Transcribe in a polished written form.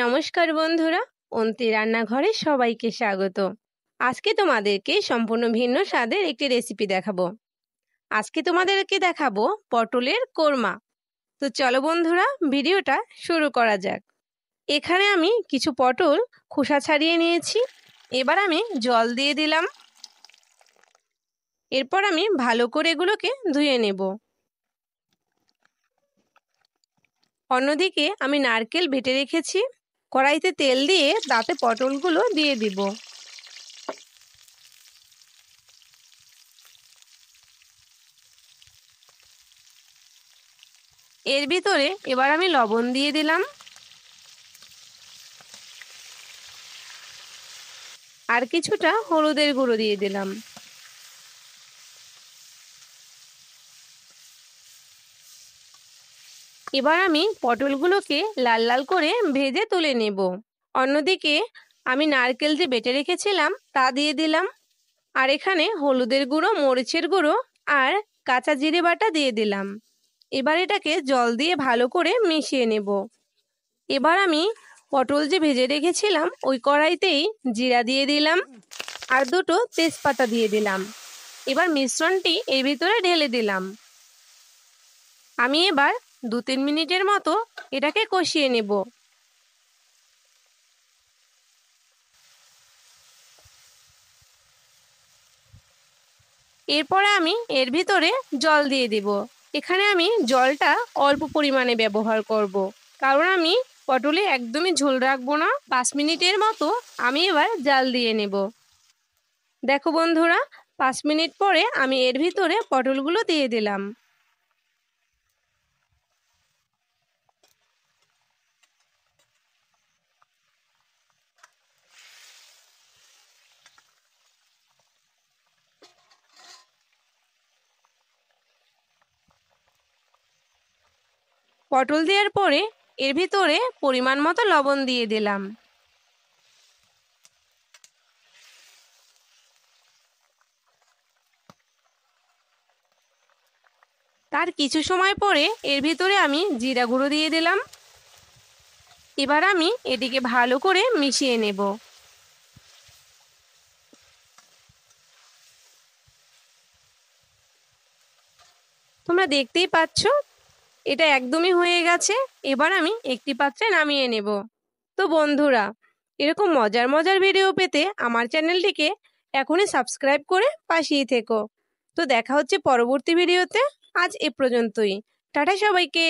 নমস্কার বন্ধুরা, অন্তি রান্নাঘরে সবাইকে স্বাগত। আজকে তোমাদেরকে সম্পূর্ণ ভিন্ন স্বাদের একটি রেসিপি দেখাবো। আজকে তোমাদেরকে দেখাবো পটলের কোরমা। তো চলো বন্ধুরা, ভিডিওটা শুরু করা যাক। এখানে আমি কিছু পটল খোসা ছাড়িয়ে নিয়েছি। এবার আমি জল দিয়ে দিলাম। এরপর আমি ভালো করে এগুলোকে ধুয়ে নেব। অন্যদিকে আমি নারকেল বেটে রেখেছি। কড়াইতে তেল দিয়ে তাতে পটলগুলো দিয়ে দিব। এর ভিতরে এবার আমি লবণ দিয়ে দিলাম আর কিছুটা হলুদের গুঁড়ো দিয়ে দিলাম। এবার আমি পটলগুলোকে লাল লাল করে ভেজে তুলে নেব। অন্যদিকে আমি নারকেল যে বেটে রেখেছিলাম তা দিয়ে দিলাম আর এখানে হলুদের গুঁড়ো, মরিচের গুঁড়ো আর কাঁচা জিরে বাটা দিয়ে দিলাম। এবার এটাকে জল দিয়ে ভালো করে মিশিয়ে নেব। এবার আমি পটল যে ভেজে রেখেছিলাম ওই কড়াইতেই জিরা দিয়ে দিলাম আর দুটো তেজপাতা দিয়ে দিলাম। এবার মিশ্রণটি এর ভিতরে ঢেলে দিলাম। আমি এবার 2-3 মিনিটের মতো এটাকে কষিয়ে নেব। এরপরে আমি এর ভিতরে জল দিয়ে দিব। এখানে আমি জলটা অল্প পরিমাণে ব্যবহার করব, কারণ আমি পটলে একদমই ঝোল রাখবো না। 5 মিনিটের মতো আমি এবার জাল দিয়ে নেব। দেখো বন্ধুরা, 5 মিনিট পরে আমি এর ভিতরে পটলগুলো দিয়ে দিলাম। পটল দেওয়ার পরে এর ভিতরে পরিমাণ মতো লবণ দিয়ে দিলাম। তার কিছু সময় পরে এর ভিতরে আমি জিরা গুঁড়ো দিয়ে দিলাম। এবার আমি এটিকে ভালো করে মিশিয়ে নেব। তোমরা দেখতেই পাচ্ছ এটা একদমই হয়ে গেছে। এবার আমি একটি পাত্রে নামিয়ে নেব। তো বন্ধুরা, এরকম মজার মজার ভিডিও পেতে আমার চ্যানেলটিকে এখনই সাবস্ক্রাইব করে পাশেই থেকো। তো দেখা হচ্ছে পরবর্তী ভিডিওতে। আজ এ পর্যন্তই। টাটা সবাইকে।